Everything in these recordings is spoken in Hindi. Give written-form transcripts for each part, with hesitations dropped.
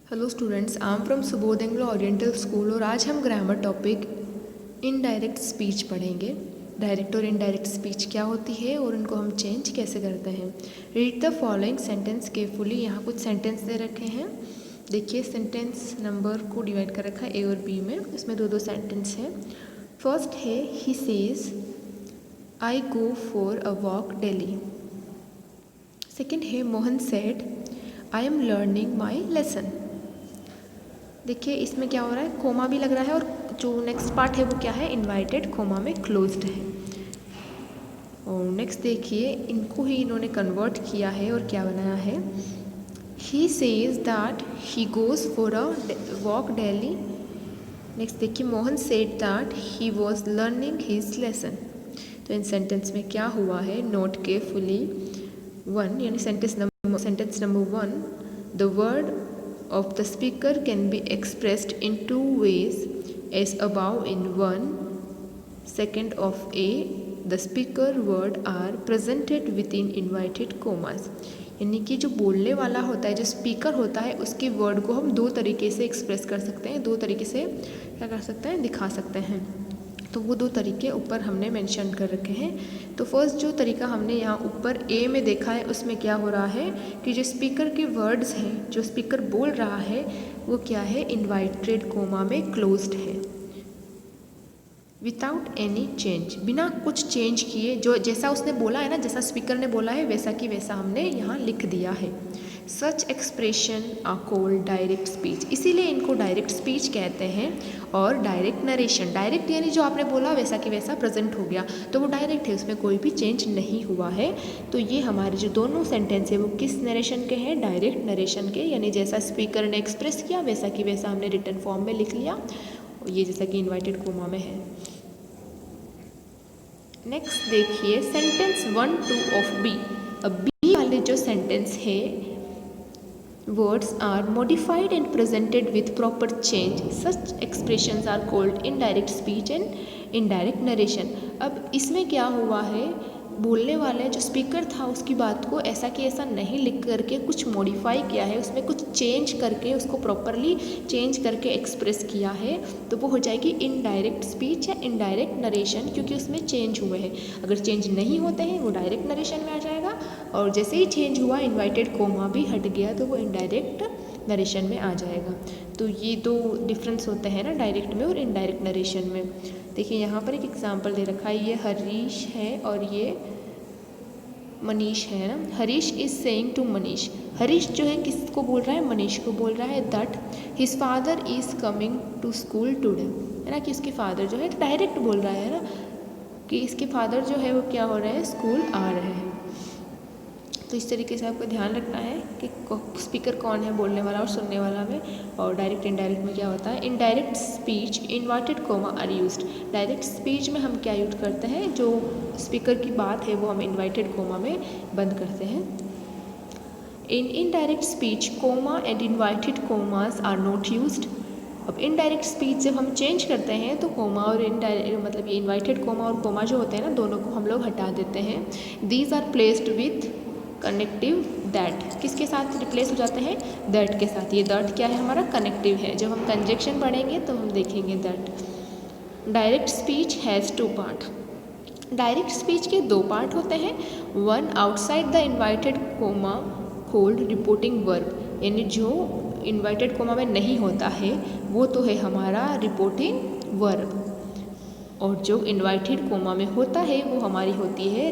Hello students, I am from Subodh Anglo oriental school और आज हम ग्रामर टॉपिक इनडायरेक्ट स्पीच पढ़ेंगे। डायरेक्ट और इनडायरेक्ट स्पीच क्या होती है और उनको हम चेंज कैसे करते हैं। Read the following sentence carefully. यहाँ कुछ सेंटेंस दे रखे हैं। देखिए, सेंटेंस नंबर को डिवाइड कर रखा है ए और बी में। इसमें दो दो सेंटेंस हैं। फर्स्ट है he says I go for a walk daily. Second है Mohan said I am learning my lesson. देखिए, इसमें क्या हो रहा है, कोमा भी लग रहा है और जो नेक्स्ट पार्ट है वो क्या है, इनवाइटेड कोमा में क्लोज्ड है। और नेक्स्ट देखिए, इनको ही इन्होंने कन्वर्ट किया है और क्या बनाया है, he says that he goes for a walk daily. Next देखिए, Mohan said that he was learning his lesson. तो इन सेंटेंस में क्या हुआ है, नोट केयरफुली। वन यानी sentence number one, the word of the speaker can be expressed in two ways as above in 1/2 of a the speaker word are presented within inverted commas। यानी कि जो बोलने वाला होता है, जो स्पीकर होता है, उसके वर्ड को हम दो तरीके से एक्सप्रेस कर सकते हैं, दो तरीके से क्या कर सकते हैं, दिखा सकते हैं। तो वो दो तरीके ऊपर हमने मेंशन कर रखे हैं। तो फर्स्ट जो तरीका हमने यहाँ ऊपर ए में देखा है, उसमें क्या हो रहा है कि जो स्पीकर के वर्ड्स हैं, जो स्पीकर बोल रहा है, वो क्या है, इनवाइटेड कोमा में क्लोज्ड है, विदाउट एनी चेंज, बिना कुछ चेंज किए। जो जैसा उसने बोला है ना, जैसा स्पीकर ने बोला है, वैसा कि वैसा हमने यहाँ लिख दिया है। Such expression are called direct speech, इसीलिए इनको डायरेक्ट स्पीच कहते हैं। और डायरेक्ट नरेशन, डायरेक्ट यानी जो आपने बोला वैसा कि वैसा प्रेजेंट हो गया, तो वो डायरेक्ट है, उसमें कोई भी चेंज नहीं हुआ है। तो ये हमारे जो दोनों सेंटेंस है वो किस नरेशन के हैं, डायरेक्ट नरेशन के, यानी जैसा स्पीकर ने एक्सप्रेस किया वैसा कि वैसा हमने रिटन फॉर्म में लिख लिया। ये जैसा कि इन्वाइटेड कोमा में है। नेक्स्ट देखिए, सेंटेंस 1, 2 ऑफ बी। अब बी वाले जो सेंटेंस है, words are modified and presented with proper change. Such expressions are called indirect speech and indirect narration। अब इसमें क्या हुआ है, बोलने वाले जो स्पीकर था उसकी बात को ऐसा कि ऐसा नहीं लिख करके कुछ मॉडिफाई किया है, उसमें कुछ चेंज करके उसको प्रॉपरली चेंज करके एक्सप्रेस किया है, तो वो हो जाएगी इनडायरेक्ट स्पीच या इनडायरेक्ट नरेशन, क्योंकि उसमें चेंज हुए हैं। अगर चेंज नहीं होते हैं वो डायरेक्ट नरेशन में आ जाएगा, और जैसे ही चेंज हुआ, इन्वाइटेड कोमा भी हट गया, तो वो इनडायरेक्ट नरेशन में आ जाएगा। तो ये दो डिफरेंस होते हैं ना, डायरेक्ट में और इनडायरेक्ट नरेशन में। देखिए, यहाँ पर एक एग्जांपल दे रखा है, ये हरीश है और ये मनीष है ना। Harish is saying to Manish, Harish जो है किसको बोल रहा है, मनीष को बोल रहा है, that his father is coming to school today, है ना, कि इसके फादर जो है डायरेक्ट बोल रहा है ना, कि इसके फादर जो है वो क्या हो रहे हैं, स्कूल आ रहे हैं। तो इस तरीके से आपको ध्यान रखना है कि स्पीकर कौन है, बोलने वाला और सुनने वाला में। और डायरेक्ट इनडायरेक्ट में क्या होता है, indirect speech inverted comma are used. Direct speech में हम क्या यूज करते हैं, जो स्पीकर की बात है वो हम इन्वर्टेड कोमा में बंद करते हैं। In indirect speech comma and inverted commas are not used. अब इनडायरेक्ट स्पीच जब हम चेंज करते हैं तो कोमा और इनडायरेक्ट, मतलब ये इन्वाइटेड कोमा और कोमा जो होते हैं ना, दोनों को हम लोग हटा देते हैं। These are placed with connective that, किसके साथ रिप्लेस हो जाते हैं, दैट के साथ। ये दैट क्या है, हमारा कनेक्टिव है। जब हम कंजक्शन पढ़ेंगे तो हम देखेंगे that. Direct speech has 2 part. Direct speech के 2 पार्ट होते हैं। One outside the invited comma called reporting verb, यानी जो इन्वाइटेड कोमा में नहीं होता है वो तो है हमारा रिपोर्टिंग वर्ब, और जो इन्वाइटेड कोमा में होता है वो हमारी होती है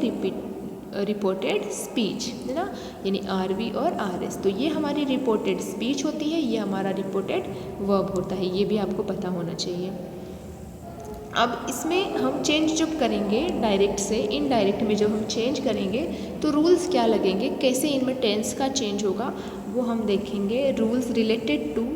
रिपोर्टेड स्पीच, है ना, यानी RV और RS। तो ये हमारी रिपोर्टेड स्पीच होती है, ये हमारा रिपोर्टेड वर्ब होता है, ये भी आपको पता होना चाहिए। अब इसमें हम चेंज जब करेंगे डायरेक्ट से इनडायरेक्ट में, जब हम चेंज करेंगे तो रूल्स क्या लगेंगे, कैसे इनमें टेंस का चेंज होगा वो हम देखेंगे। Rules related to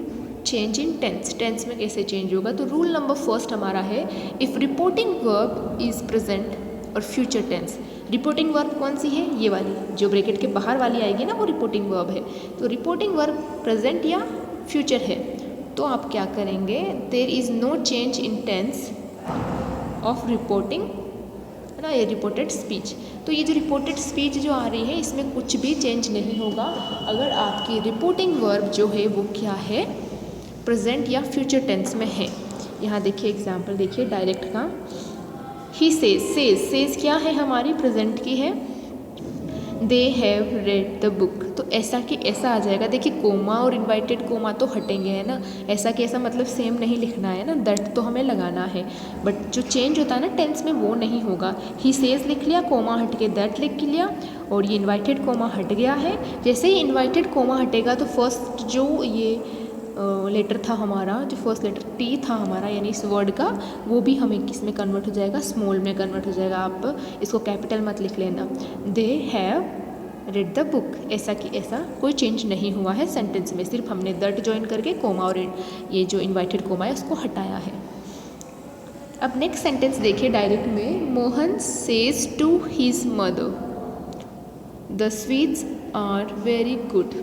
change in tense, tense में कैसे चेंज होगा। तो रूल नंबर फर्स्ट हमारा है, if reporting verb is present और फ्यूचर टेंस। रिपोर्टिंग वर्ब कौन सी है, ये वाली जो ब्रैकेट के बाहर वाली आएगी ना, वो रिपोर्टिंग वर्ब है। तो रिपोर्टिंग वर्ब प्रेजेंट या फ्यूचर है, तो आप क्या करेंगे, there is no change in tense of reporting, है ना, ये रिपोर्टेड स्पीच। तो तो ये जो रिपोर्टेड स्पीच जो आ रही है इसमें कुछ भी चेंज नहीं होगा अगर आपकी रिपोर्टिंग वर्ब जो है वो क्या है, प्रेजेंट या फ्यूचर टेंस में है। यहाँ देखिए एग्जाम्पल देखिए डायरेक्ट का, ही सेज क्या है, हमारी प्रेजेंट की है। They have read the book, तो ऐसा कि ऐसा आ जाएगा। देखिए कोमा और इन्वाइटेड कोमा तो हटेंगे, है ना, ऐसा कि ऐसा मतलब सेम नहीं लिखना है ना, दैट तो हमें लगाना है, बट जो चेंज होता है ना टेंस में वो नहीं होगा। ही सेज लिख लिया, कोमा हट के दैट लिख लिया, और ये इन्वाइटेड कोमा हट गया है। जैसे ही इन्वाइटेड कोमा हटेगा तो फर्स्ट जो ये लेटर था हमारा, जो फर्स्ट लेटर टी था हमारा यानी इस वर्ड का, वो भी हमें किस में कन्वर्ट हो जाएगा, स्मॉल में कन्वर्ट हो जाएगा। आप इसको कैपिटल मत लिख लेना। They have read the book, ऐसा कि ऐसा कोई चेंज नहीं हुआ है सेंटेंस में, सिर्फ हमने दैट ज्वाइन करके कोमा और ये जो इन्वाइटेड कोमा है उसको हटाया है। अब नेक्स्ट सेंटेंस देखिए डायरेक्ट में, Mohan says to his mother the sweets are very good.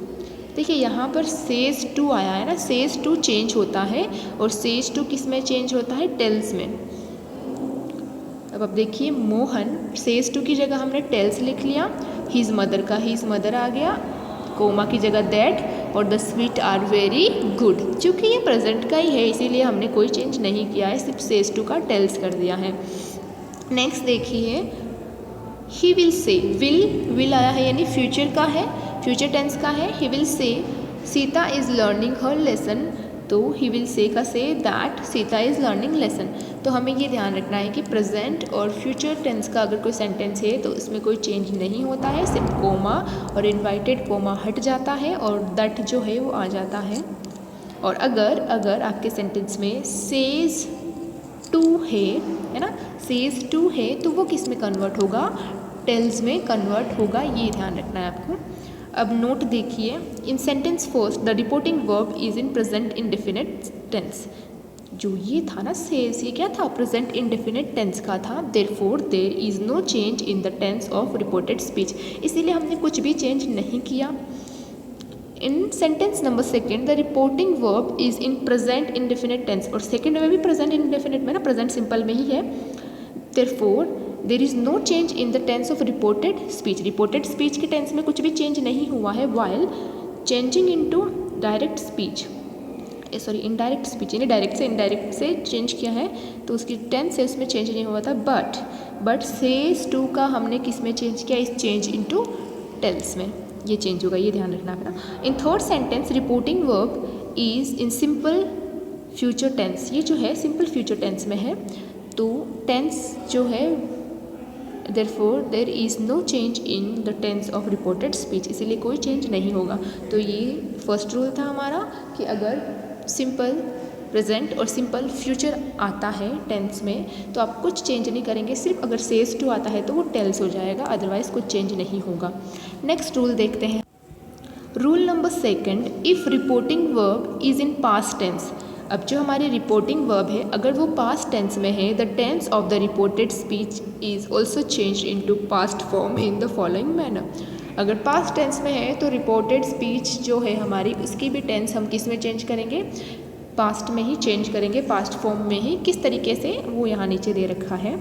देखिए यहाँ पर सेज टू आया है ना, सेज टू चेंज होता है और सेज टू किस में चेंज होता है, टेल्स में। अब देखिए मोहन सेज टू की जगह हमने टेल्स लिख लिया, हिज मदर का हिज मदर आ गया, कोमा की जगह दैट, और the sweet are very good. चूँकि ये प्रेजेंट का ही है इसीलिए हमने कोई चेंज नहीं किया है, सिर्फ सेज टू का टेल्स कर दिया है। नेक्स्ट देखिए ही विल से, विल आया है यानी फ्यूचर का है, फ्यूचर टेंस का है। He will say Sita is learning her lesson, तो ही विल से का say that Sita is learning lesson. तो हमें ये ध्यान रखना है कि प्रेजेंट और फ्यूचर टेंस का अगर कोई सेंटेंस है तो उसमें कोई चेंज नहीं होता है, सिर्फ कोमा और इन्वाइटेड कोमा हट जाता है और दैट जो है वो आ जाता है। और अगर आपके सेंटेंस में सेज टू है ना, सेज टू है तो वो किस में कन्वर्ट होगा, टेल्स में कन्वर्ट होगा, ये ध्यान रखना है आपको। अब नोट देखिए, in sentence first the reporting verb is in present indefinite tense. जो ये था ना सेज, ये क्या था, प्रेजेंट इंडेफिनिट टेंस का था। Therefore there is no change in the tense of reported speech, इसीलिए हमने कुछ भी चेंज नहीं किया। In sentence number second the reporting verb is in present indefinite tense, और सेकेंड में भी प्रेजेंट इंडेफिनिट में ना, प्रेजेंट सिंपल में ही है। Therefore there is no change in the tense of reported speech, reported speech के टेंस में कुछ भी चेंज नहीं हुआ है। While changing into direct speech, indirect speech यानी डायरेक्ट से इनडायरेक्ट से चेंज किया है तो उसकी टेंस है उसमें चेंज नहीं हुआ था। बट सेज टू का हमने किस में चेंज किया, इस चेंज इनटू टेंस में ये चेंज होगा, ये ध्यान रखना है ना। In third sentence reporting verb is in simple future tense, ये जो है सिंपल फ्यूचर टेंस में है, तो टेंस जो है therefore there is no change in the tense of reported speech, इसीलिए कोई चेंज नहीं होगा। तो ये फर्स्ट रूल था हमारा कि अगर सिंपल प्रेजेंट और सिंपल फ्यूचर आता है टेंस में तो आप कुछ चेंज नहीं करेंगे, सिर्फ अगर सेज टू आता है तो वो टेल्स हो जाएगा, अदरवाइज कुछ चेंज नहीं होगा। नेक्स्ट रूल देखते हैं, rule number second, if reporting verb is in past tense. अब जो हमारी रिपोर्टिंग वर्ब है अगर वो पास्ट टेंस में है, the tense of the reported speech is also change into past form in the following manner. अगर पास्ट टेंस में है तो रिपोर्टेड स्पीच जो है हमारी उसकी भी टेंस हम किस में चेंज करेंगे, पास्ट में ही चेंज करेंगे, पास्ट फॉर्म में ही। किस तरीके से वो यहाँ नीचे दे रखा है,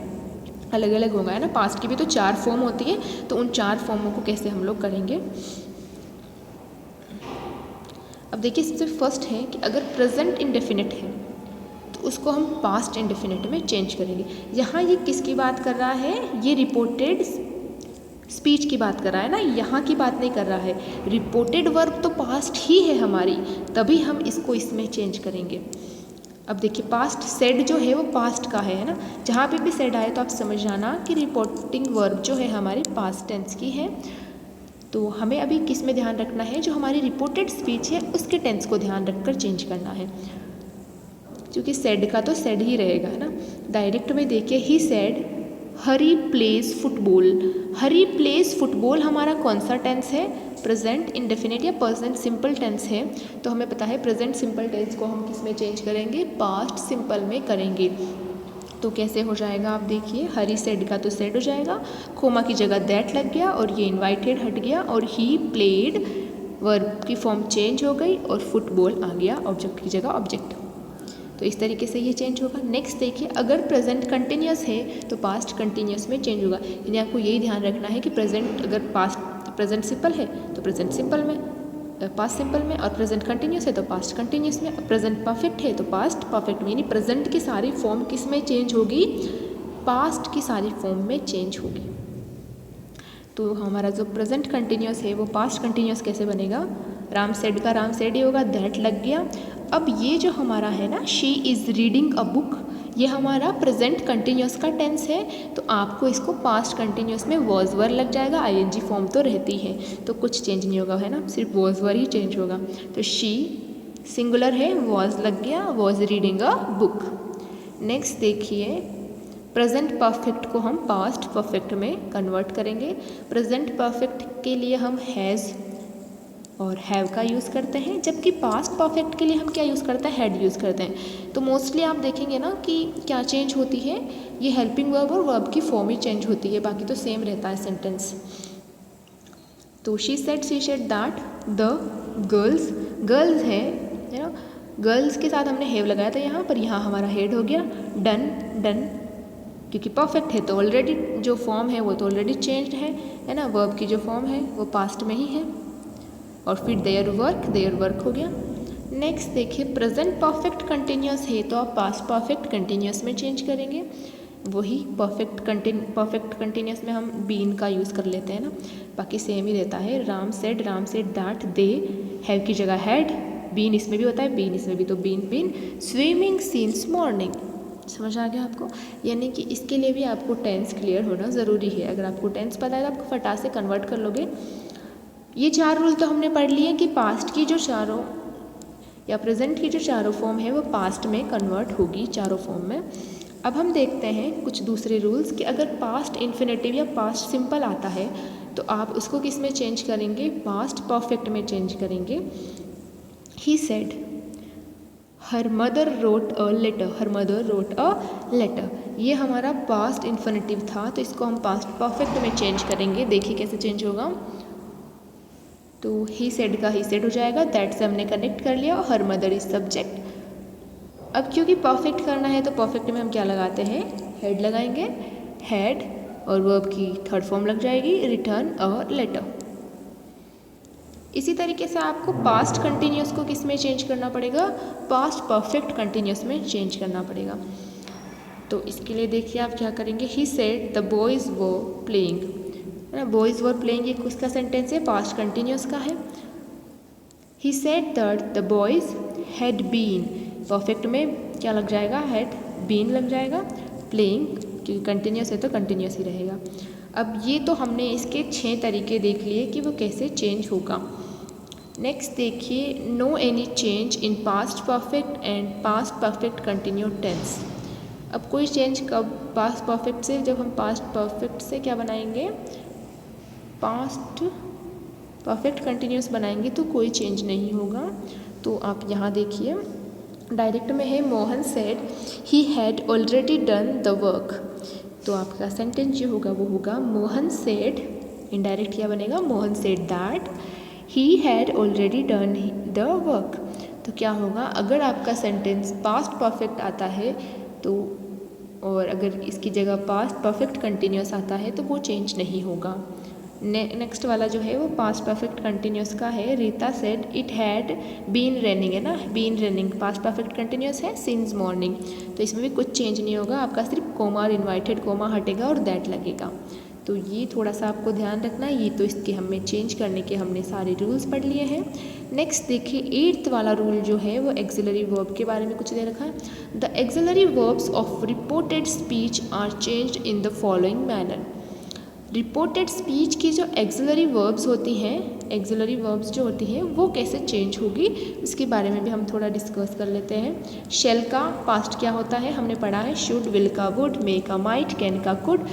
अलग अलग होगा है ना, पास्ट की भी तो 4 फॉर्म होती है, तो उन 4 फॉर्मों को कैसे हम लोग करेंगे। अब देखिए सबसे फर्स्ट है कि अगर प्रेजेंट इंडेफिनिट है तो उसको हम पास्ट इंडेफिनिट में चेंज करेंगे। यहाँ ये किसकी बात कर रहा है, ये रिपोर्टेड स्पीच की बात कर रहा है ना, यहाँ की बात नहीं कर रहा है। रिपोर्टेड वर्ब तो पास्ट ही है हमारी, तभी हम इसको इसमें चेंज करेंगे। अब देखिए पास्ट सेड जो है वो पास्ट का है ना, जहाँ पे भी सेड आए तो आप समझ जाना कि रिपोर्टिंग वर्ब जो है हमारी पास्ट टेंस की है। तो हमें अभी किस में ध्यान रखना है, जो हमारी रिपोर्टेड स्पीच है उसके टेंस को ध्यान रखकर चेंज करना है, क्योंकि सेड का तो सेड ही रहेगा है ना। डायरेक्ट में देखिए he said Hari plays football, Hari plays football हमारा कौन सा टेंस है, प्रेजेंट इंडेफिनिट या प्रेजेंट सिंपल टेंस है। तो हमें पता है प्रेजेंट सिंपल टेंस को हम किस में चेंज करेंगे, पास्ट सिंपल में करेंगे। तो कैसे हो जाएगा आप देखिए, हरी सेड का तो सेड हो जाएगा, कोमा की जगह दैट लग गया और ये इन्वाइटेड हट गया, और ही प्लेड वर्ब की फॉर्म चेंज हो गई और फुटबॉल आ गया ऑब्जेक्ट की जगह ऑब्जेक्ट। तो इस तरीके से ये चेंज होगा। नेक्स्ट देखिए, अगर प्रेजेंट कंटिन्यूस है तो पास्ट कंटिन्यूस में चेंज होगा। यानी आपको यही ध्यान रखना है कि प्रेजेंट अगर प्रेजेंट सिंपल है तो प्रेजेंट सिंपल में, पास्ट सिंपल में, और प्रेजेंट कंटिन्यूस है तो पास्ट कंटिन्यूस में, प्रेजेंट परफेक्ट है तो पास्ट परफेक्ट में। यानी प्रेजेंट की सारी फॉर्म किस में चेंज होगी? पास्ट की सारी फॉर्म में चेंज होगी। तो हमारा जो प्रेजेंट कंटिन्यूस है वो पास्ट कंटिन्यूस कैसे बनेगा? राम सेड का राम सेड ही होगा, दैट लग गया। अब ये जो हमारा है ना, she is reading a book, ये हमारा प्रेजेंट कंटिन्यूस का टेंस है, तो आपको इसको पास्ट कंटिन्यूस में वॉज वर लग जाएगा। आईएनजी फॉर्म तो रहती है तो कुछ चेंज नहीं होगा, है ना, सिर्फ वॉज वर ही चेंज होगा। तो शी सिंगुलर है, वॉज लग गया, was reading a book. Next देखिए, प्रेजेंट परफेक्ट को हम पास्ट परफेक्ट में कन्वर्ट करेंगे। प्रेजेंट परफेक्ट के लिए हम हैज़ और हैव का यूज़ करते हैं, जबकि पास्ट परफेक्ट के लिए हम क्या यूज़ करते हैं? हैड यूज़ करते हैं। तो मोस्टली आप देखेंगे ना कि क्या चेंज होती है, ये हेल्पिंग वर्ब और वर्ब की फॉर्म ही चेंज होती है, बाकी तो सेम रहता है सेंटेंस। तो she said that the girls है ना, गर्ल्स के साथ हमने हैव लगाया था यहाँ पर, यहाँ हमारा हेड हो गया डन, क्योंकि परफेक्ट है तो ऑलरेडी जो फॉर्म है वो तो ऑलरेडी चेंज्ड है ना, वर्ब की जो फॉर्म है वो पास्ट में ही है। और फिर देयर वर्क हो गया। नेक्स्ट देखिए, प्रेजेंट परफेक्ट कंटिन्यूस है तो आप पास्ट परफेक्ट कंटिन्यूस में चेंज करेंगे। वही परफेक्ट कंटिन्यूस में हम बीन का यूज़ कर लेते हैं ना, बाकी सेम ही रहता है। Ram said that they, have की जगह हैड, बीन इसमें भी होता है, बीन इसमें भी, तो बीन स्विमिंग सिंस मॉर्निंग। समझ आ गया आपको? यानी कि इसके लिए भी आपको टेंस क्लियर होना ज़रूरी है। अगर आपको टेंस पता है तो आपको फटाक से कन्वर्ट कर लोगे। ये 4 रूल तो हमने पढ़ लिए कि पास्ट की जो चारों या प्रेजेंट की जो चारों फॉर्म है वो पास्ट में कन्वर्ट होगी, चारों फॉर्म में। अब हम देखते हैं कुछ दूसरे रूल्स कि अगर पास्ट इन्फिनेटिव या पास्ट सिंपल आता है तो आप उसको किस में चेंज करेंगे? पास्ट परफेक्ट में चेंज करेंगे। He said her mother wrote a letter, ये हमारा पास्ट इन्फिनेटिव था तो इसको हम पास्ट परफेक्ट में चेंज करेंगे। देखिए कैसे चेंज होगा। तो ही सेड का ही सेड हो जाएगा, दैट से हमने कनेक्ट कर लिया, और हर मदर इज सब्जेक्ट। अब क्योंकि परफेक्ट करना है तो परफेक्ट में हम क्या लगाते हैं? हेड लगाएंगे, हेड, और वर्ब की थर्ड फॉर्म लग जाएगी रिटर्न अ लेटर। इसी तरीके से आपको पास्ट कंटिन्यूस को किस में चेंज करना पड़ेगा? पास्ट परफेक्ट कंटिन्यूस में चेंज करना पड़ेगा। तो इसके लिए देखिए आप क्या करेंगे। He said the boys were playing, है ना, बॉयज़ वर प्लेइंग ये किसका सेंटेंस है? पास्ट कंटिन्यूस का है। He said that the boys had been, perfect में क्या लग जाएगा? हैड बीन लग जाएगा। प्लेइंग क्योंकि कंटिन्यूस है तो कंटिन्यूस ही रहेगा। अब ये तो हमने इसके 6 तरीके देख लिए कि वो कैसे चेंज होगा। नेक्स्ट देखिए, no any change in past perfect and past perfect continue tense. अब कोई चेंज कब? पास्ट परफेक्ट से, जब हम पास्ट परफेक्ट से क्या बनाएंगे? पास्ट परफेक्ट कंटिन्यूस बनाएंगे तो कोई चेंज नहीं होगा। तो आप यहाँ देखिए डायरेक्ट में है Mohan said he had already done the work, तो आपका सेंटेंस जो होगा वो होगा मोहन सेड, इनडायरेक्ट क्या बनेगा? Mohan said that he had already done the work. तो क्या होगा? अगर आपका सेंटेंस पास्ट परफेक्ट आता है तो, और अगर इसकी जगह पास्ट परफेक्ट कंटिन्यूस आता है तो वो चेंज नहीं होगा। नेक्स्ट वाला जो है वो पास्ट परफेक्ट कंटिन्यूस का है। Rita said it had been raining, है ना, been raining past perfect continuous है सिंस मॉर्निंग, तो इसमें भी कुछ चेंज नहीं होगा। आपका सिर्फ कोमा और इन्वाइटेड कोमा हटेगा और दैट लगेगा। तो ये थोड़ा सा आपको ध्यान रखना है। ये तो इसके हमें चेंज करने के हमने सारे रूल्स पढ़ लिए हैं। नेक्स्ट देखिए 8th वाला रूल जो है वो एक्सिलरी वर्ब के बारे में कुछ दे रखा है। The auxiliary verbs of reported speech are changed in the following manner. Reported speech की जो एक्सिलरी वर्ब्स होती हैं, वो कैसे चेंज होगी इसके बारे में भी हम थोड़ा डिस्कस कर लेते हैं। शेल का पास्ट क्या होता है? हमने पढ़ा है शुड, विल का वुड, मे का माइट, कैन का कुड,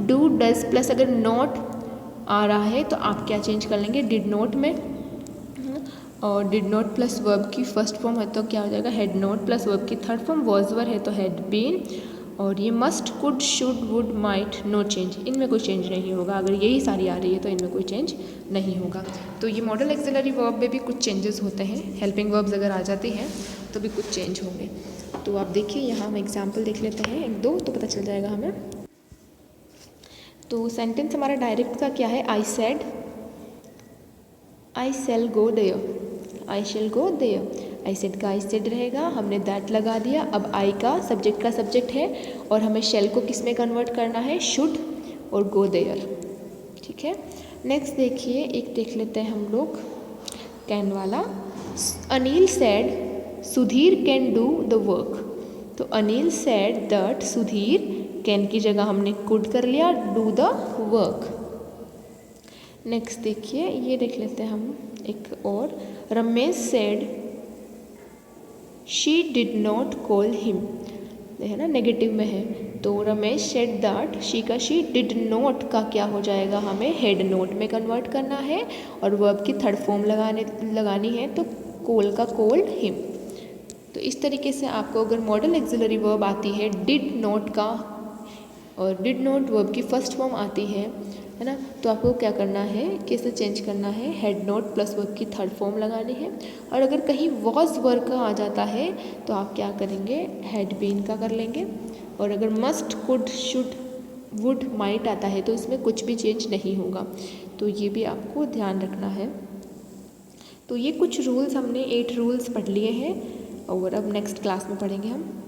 डू डज प्लस अगर नॉट आ रहा है तो आप क्या चेंज कर लेंगे? डिड नॉट में, और डिड नॉट प्लस वर्ब की फर्स्ट फॉर्म है तो क्या हो जाएगा? हैड नॉट प्लस वर्ब की थर्ड फॉर्म वॉज वर है तो हैड बीन, और ये must, could, should, would, might, no change, इनमें कोई चेंज नहीं होगा। अगर यही सारी आ रही है तो इनमें कोई चेंज नहीं होगा। तो ये मॉडल एक्सिलरी वर्ब में भी कुछ चेंजेस होते हैं। हेल्पिंग वर्ब्स अगर आ जाती हैं तभी कुछ चेंज होंगे। तो आप देखिए यहाँ हम एग्जाम्पल देख लेते हैं एक दो, तो पता चल जाएगा हमें। तो सेंटेंस हमारा डायरेक्ट का क्या है, I said I shall go there, I shall go there. I said का आई सेड रहेगा, हमने दैट लगा दिया। अब आई का सब्जेक्ट है और हमें शैल को किस में कन्वर्ट करना है, शुड और गो देयर। ठीक है, नेक्स्ट देखिए एक देख लेते हैं हम लोग कैन वाला। Anil said Sudhir can do the work. तो Anil said that Sudhir, can की जगह हमने कुड कर लिया, डू द वर्क। नेक्स्ट देखिए ये देख लेते हैं हम एक और, Ramesh said she did not call him, है ना, नेगेटिव में है। तो रमेश सेड दैट, शी का शी, डिड नॉट का क्या हो जाएगा, हमें हेड नोट में कन्वर्ट करना है और वर्ब की थर्ड फॉर्म लगानी है, तो कॉल का कॉल्ड हिम। तो इस तरीके से आपको अगर मॉडल एक्सिलरी वर्ब आती है डिड नॉट का, और डिड नॉट वर्ब की फर्स्ट फॉर्म आती है ना, तो आपको क्या करना है, कैसे चेंज करना है, हेड नोट प्लस वर्ब की थर्ड फॉर्म लगानी है। और अगर कहीं वॉज वर्ब का आ जाता है तो आप क्या करेंगे, हैड बीन का कर लेंगे। और अगर must, could, should, would, might आता है तो इसमें कुछ भी चेंज नहीं होगा। तो ये भी आपको ध्यान रखना है। तो ये कुछ रूल्स हमने 8 रूल्स पढ़ लिए हैं और अब नेक्स्ट क्लास में पढ़ेंगे हम।